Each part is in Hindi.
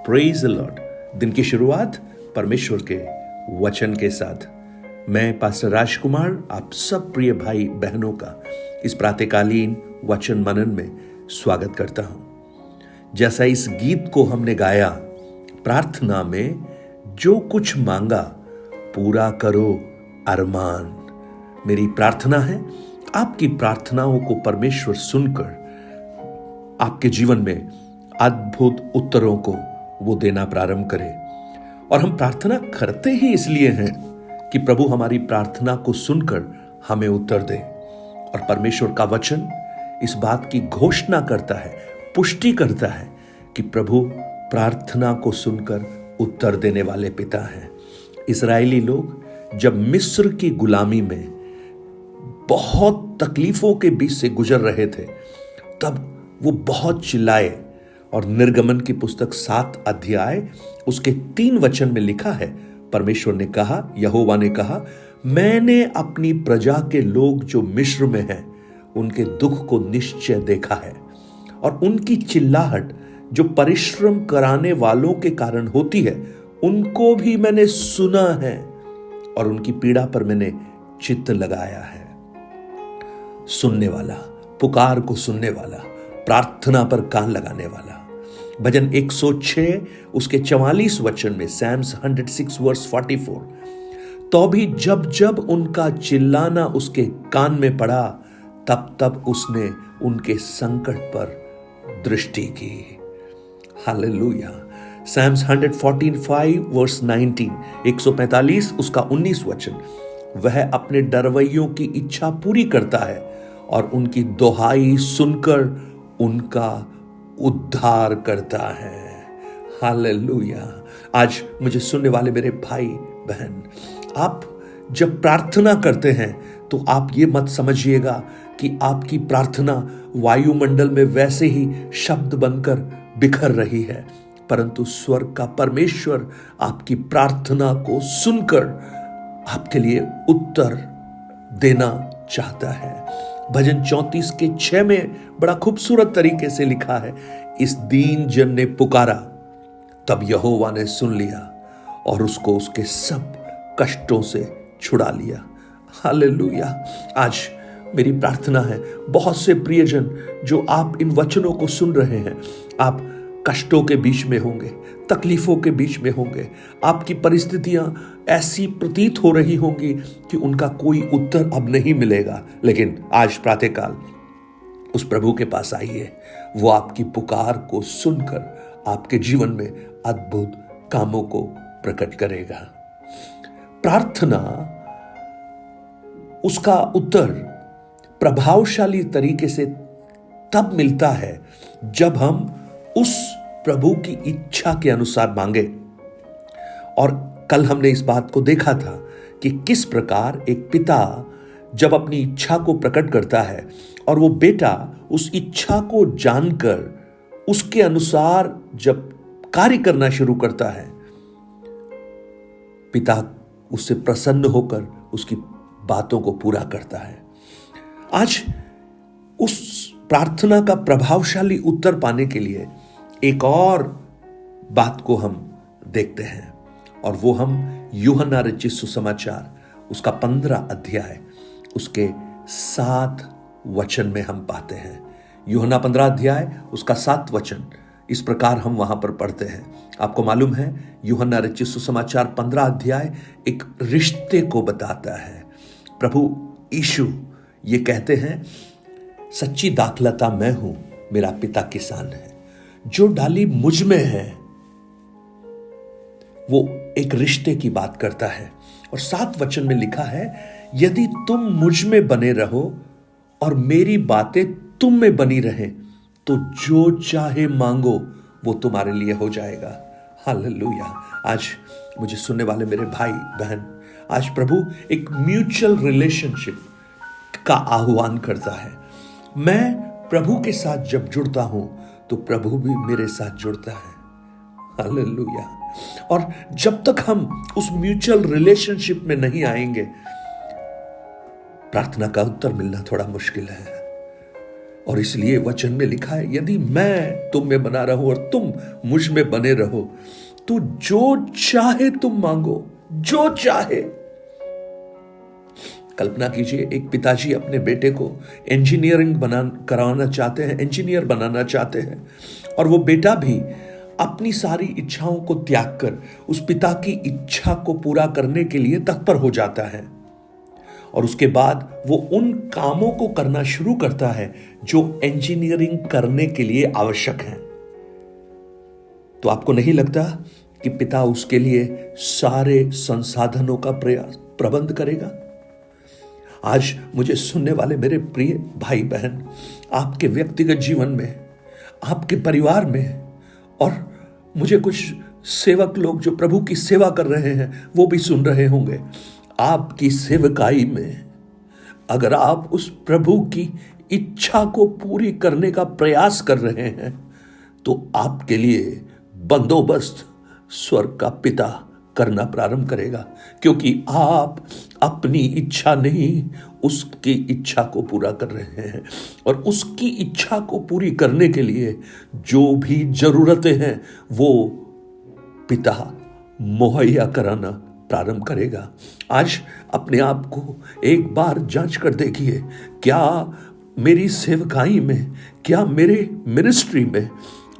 Praise the Lord. दिन की शुरुआत परमेश्वर के वचन के साथ। मैं पास्टर राजकुमार आप सब प्रिय भाई बहनों का इस प्रातःकालीन वचन मनन में स्वागत करता हूं। जैसा इस गीत को हमने गाया, प्रार्थना में जो कुछ मांगा पूरा करो अरमान। मेरी प्रार्थना है आपकी प्रार्थनाओं को परमेश्वर सुनकर आपके जीवन में अद्भुत उत्तरों को वो देना प्रारंभ करे। और हम प्रार्थना करते ही इसलिए हैं कि प्रभु हमारी प्रार्थना को सुनकर हमें उत्तर दे। और परमेश्वर का वचन इस बात की घोषणा करता है, पुष्टि करता है कि प्रभु प्रार्थना को सुनकर उत्तर देने वाले पिता हैं। इस्राएली लोग जब मिस्र की गुलामी में बहुत तकलीफों के बीच से गुजर रहे थे, तब वो बहुत चिल्लाए। और निर्गमन की पुस्तक 7 अध्याय उसके 3 वचन में लिखा है, परमेश्वर ने कहा, यहोवा ने कहा, मैंने अपनी प्रजा के लोग जो मिस्र में हैं उनके दुख को निश्चय देखा है, और उनकी चिल्लाहट जो परिश्रम कराने वालों के कारण होती है उनको भी मैंने सुना है, और उनकी पीड़ा पर मैंने चित्त लगाया है। सुनने वाला, पुकार को सुनने वाला, प्रार्थना पर कान लगाने वाला। भजन 106 उसके 44 वचन में, Psalms 106 वर्स 44, तो भी जब जब उनका चिल्लाना उसके कान में पड़ा, तब तब उसने उनके संकट पर दृष्टि की। हालेलुया। Psalms 114:5 वर्स 19, 145 उसका 19 वचन, वह अपने डरवैयों की इच्छा पूरी करता है और उनकी दोहाई सुनकर उनका उद्धार करता है। हालेलुया। आज मुझे सुनने वाले मेरे भाई बहन, आप जब प्रार्थना करते हैं तो आप ये मत समझिएगा कि आपकी प्रार्थना वायुमंडल में वैसे ही शब्द बनकर बिखर रही है, परंतु स्वर्ग का परमेश्वर आपकी प्रार्थना को सुनकर आपके लिए उत्तर देना चाहता है। भजन 34 के 6 में बड़ा खूबसूरत तरीके से लिखा है, इस दीन जन ने पुकारा तब यहोवा ने सुन लिया और उसको उसके सब कष्टों से छुड़ा लिया। हालेलुया। आज मेरी प्रार्थना है, बहुत से प्रियजन जो आप इन वचनों को सुन रहे हैं, आप कष्टों के बीच में होंगे, तकलीफों के बीच में होंगे, आपकी परिस्थितियां ऐसी प्रतीत हो रही होंगी कि उनका कोई उत्तर अब नहीं मिलेगा। लेकिन आज प्रातःकाल उस प्रभु के पास आइए, वो आपकी पुकार को सुनकर आपके जीवन में अद्भुत कामों को प्रकट करेगा। प्रार्थना, उसका उत्तर प्रभावशाली तरीके से तब मिलता है जब हम उस प्रभु की इच्छा के अनुसार मांगे। और कल हमने इस बात को देखा था कि किस प्रकार एक पिता जब अपनी इच्छा को प्रकट करता है और वो बेटा उस इच्छा को जानकर उसके अनुसार जब कार्य करना शुरू करता है, पिता उससे प्रसन्न होकर उसकी बातों को पूरा करता है। आज उस प्रार्थना का प्रभावशाली उत्तर पाने के लिए एक और बात को हम देखते हैं, और वो हम यूहन्ना रचित सुसमाचार उसका 15 अध्याय उसके 7 वचन में हम पाते हैं। यूहन्ना 15 अध्याय उसका 7 वचन इस प्रकार हम वहां पर पढ़ते हैं। आपको मालूम है, यूहन्ना रचित सुसमाचार 15 अध्याय एक रिश्ते को बताता है। प्रभु यीशु ये कहते हैं, सच्ची दाखलता मैं हूं, मेरा पिता किसान है, जो डाली मुझ में है। वो एक रिश्ते की बात करता है। और 7 वचन में लिखा है, यदि तुम मुझ में बने रहो और मेरी बातें तुम में बनी रहें, तो जो चाहे मांगो वो तुम्हारे लिए हो जाएगा। हालेलुया। आज मुझे सुनने वाले मेरे भाई बहन, आज प्रभु एक म्यूचुअल रिलेशनशिप का आह्वान करता है। मैं प्रभु के साथ जब जुड़ता हूं तो प्रभु भी मेरे साथ जुड़ता है। हालेलुया। और जब तक हम उस म्यूचुअल रिलेशनशिप में नहीं आएंगे, प्रार्थना का उत्तर मिलना थोड़ा मुश्किल है। और इसलिए वचन में लिखा है, यदि मैं तुम में बना रहूं और तुम मुझ में बने रहो तो जो चाहे तुम मांगो, जो चाहे। कल्पना कीजिए, एक पिताजी अपने बेटे को कराना चाहते हैं, इंजीनियर बनाना चाहते हैं, और वो बेटा भी अपनी सारी इच्छाओं को त्याग कर उस पिता की इच्छा को पूरा करने के लिए तत्पर हो जाता है, और उसके बाद वो उन कामों को करना शुरू करता है जो इंजीनियरिंग करने के लिए आवश्यक है। तो आपको नहीं लगता कि पिता उसके लिए सारे संसाधनों का प्रबंध करेगा? आज मुझे सुनने वाले मेरे प्रिय भाई बहन, आपके व्यक्तिगत जीवन में, आपके परिवार में, और मुझे कुछ सेवक लोग जो प्रभु की सेवा कर रहे हैं वो भी सुन रहे होंगे, आपकी सेवकाई में अगर आप उस प्रभु की इच्छा को पूरी करने का प्रयास कर रहे हैं तो आपके लिए बंदोबस्त स्वर्ग का पिता करना प्रारंभ करेगा, क्योंकि आप अपनी इच्छा नहीं, उसकी इच्छा को पूरा कर रहे हैं। और उसकी इच्छा को पूरी करने के लिए जो भी जरूरतें हैं वो पिता मुहैया कराना प्रारंभ करेगा। आज अपने आप को एक बार जांच कर देखिए, क्या मेरी सेवकाई में, क्या मेरे मिनिस्ट्री में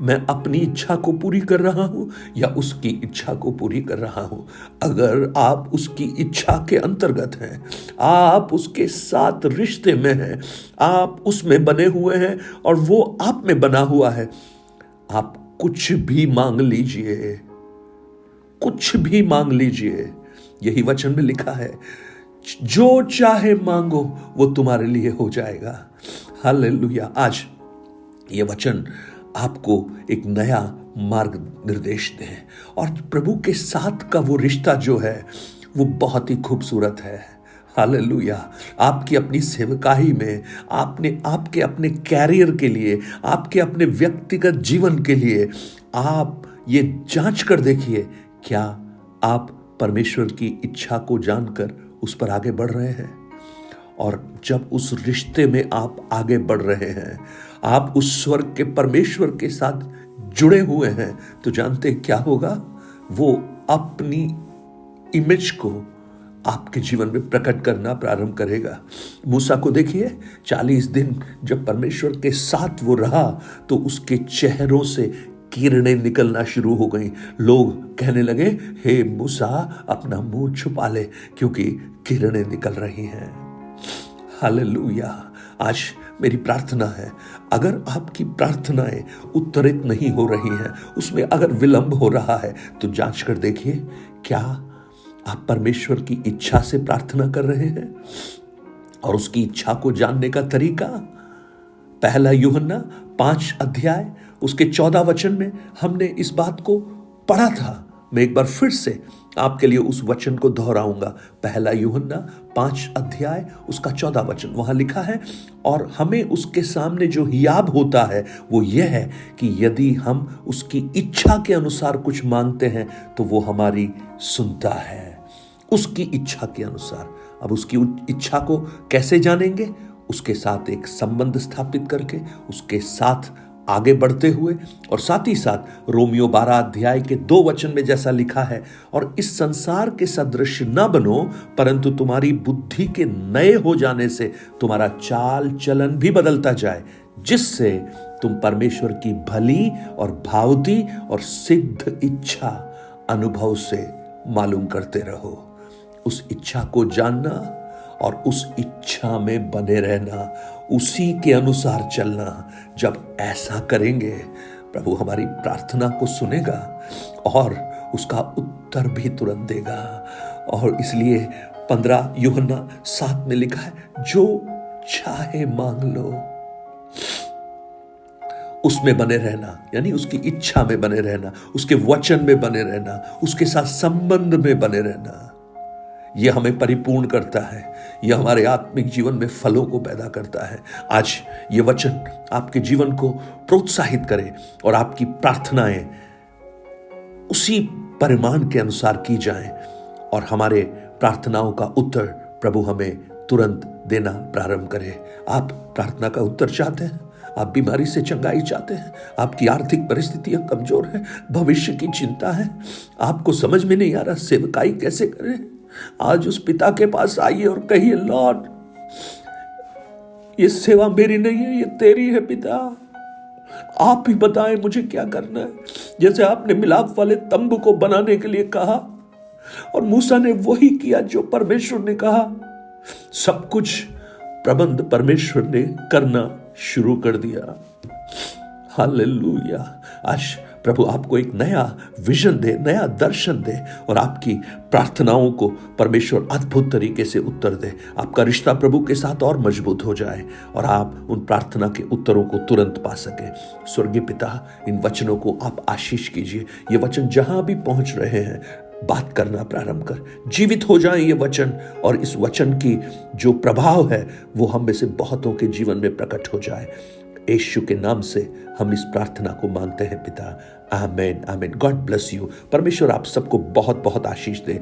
मैं अपनी इच्छा को पूरी कर रहा हूं या उसकी इच्छा को पूरी कर रहा हूं? अगर आप उसकी इच्छा के अंतर्गत हैं, आप उसके साथ रिश्ते में हैं, आप उसमें बने हुए हैं और वो आप में बना हुआ है, आप कुछ भी मांग लीजिए, कुछ भी मांग लीजिए। यही वचन में लिखा है, जो चाहे मांगो वो तुम्हारे लिए हो जाएगा। हालेलुया। आज ये वचन आपको एक नया मार्ग निर्देश दें, और प्रभु के साथ का वो रिश्ता जो है वो बहुत ही खूबसूरत है। हालेलुया। आपकी अपनी सेवकाई में, आपके अपने कैरियर के लिए, आपके अपने व्यक्तिगत जीवन के लिए आप ये जांच कर देखिए, क्या आप परमेश्वर की इच्छा को जानकर उस पर आगे बढ़ रहे हैं? और जब उस रिश्ते में आप आगे बढ़ रहे हैं, आप उस स्वर्ग के परमेश्वर के साथ जुड़े हुए हैं, तो जानते हैं क्या होगा? वो अपनी इमेज को आपके जीवन में प्रकट करना प्रारंभ करेगा। मूसा को देखिए, 40 दिन जब परमेश्वर के साथ वो रहा तो उसके चेहरों से किरणें निकलना शुरू हो गई। लोग कहने लगे, हे मूसा अपना मुंह छुपा ले क्योंकि किरणें निकल रही हैं। हालेलुया। आज मेरी प्रार्थना है, अगर आपकी प्रार्थनाएं उत्तरित नहीं हो रही हैं, उसमें अगर विलंब हो रहा है, तो जांच कर देखिए, क्या आप परमेश्वर की इच्छा से प्रार्थना कर रहे हैं? और उसकी इच्छा को जानने का तरीका, पहला यूहन्ना 5 अध्याय उसके 14 वचन में हमने इस बात को पढ़ा था। मैं एक बार फिर से आपके लिए उस वचन को दोहराऊंगा। पहला यूहन्ना 5 अध्याय उसका 14 वचन, वहां लिखा है, और हमें उसके सामने जो हियाब होता है वो ये है कि यदि हम उसकी इच्छा के अनुसार कुछ मांगते हैं तो वो हमारी सुनता है, उसकी इच्छा के अनुसार। अब उसकी इच्छा को कैसे जानेंगे? उसके साथ एक संबंध स्थापित करके, उसके साथ आगे बढ़ते हुए, और साथ ही साथ रोमियो 12 अध्याय के 2 वचन में जैसा लिखा है, और इस संसार के सदृश न बनो, परंतु तुम्हारी बुद्धि के नए हो जाने से तुम्हारा चाल चलन भी बदलता जाए, जिससे तुम परमेश्वर की भली और भावती और सिद्ध इच्छा अनुभव से मालूम करते रहो। उस इच्छा को जानना और उस इच्छा में बने रहना, उसी के अनुसार चलना। जब ऐसा करेंगे, प्रभु हमारी प्रार्थना को सुनेगा और उसका उत्तर भी तुरंत देगा। और इसलिए 15 यूहन्ना 7 में लिखा है, जो चाहे मांग लो। उसमें बने रहना, यानी उसकी इच्छा में बने रहना, उसके वचन में बने रहना, उसके साथ संबंध में बने रहना। यह हमें परिपूर्ण करता है, यह हमारे आत्मिक जीवन में फलों को पैदा करता है। आज ये वचन आपके जीवन को प्रोत्साहित करे और आपकी प्रार्थनाएं उसी परिमाण के अनुसार की जाएं, और हमारे प्रार्थनाओं का उत्तर प्रभु हमें तुरंत देना प्रारंभ करे। आप प्रार्थना का उत्तर चाहते हैं? आप बीमारी से चंगाई चाहते हैं, आपकी आर्थिक परिस्थितियां कमजोर है, भविष्य की चिंता है, आपको समझ में नहीं आ रहा सेवकाई कैसे करें, आज उस पिता के पास आइए और कहिए लॉर्ड ये सेवा मेरी नहीं है, ये तेरी है पिता, आप ही बताएं मुझे क्या करना है। जैसे आपने मिलाप वाले तंबू को बनाने के लिए कहा और मूसा ने वही किया जो परमेश्वर ने कहा, सब कुछ प्रबंध परमेश्वर ने करना शुरू कर दिया। हालेलुया। आज प्रभु आपको एक नया विजन दे, नया दर्शन दे और आपकी प्रार्थनाओं को परमेश्वर अद्भुत तरीके से उत्तर दे। आपका रिश्ता प्रभु के साथ और मजबूत हो जाए और आप उन प्रार्थना के उत्तरों को तुरंत पा सके। स्वर्गीय पिता, इन वचनों को आप आशीष कीजिए। ये वचन जहां भी पहुंच रहे हैं, बात करना प्रारंभ कर, जीवित हो जाए ये वचन, और इस वचन की जो प्रभाव है वो हम में से बहुतों के जीवन में प्रकट हो जाए। यीशु के नाम से हम इस प्रार्थना को मांगते हैं पिता, amen amen. God bless you. परमेश्वर आप सबको बहुत बहुत आशीष दे।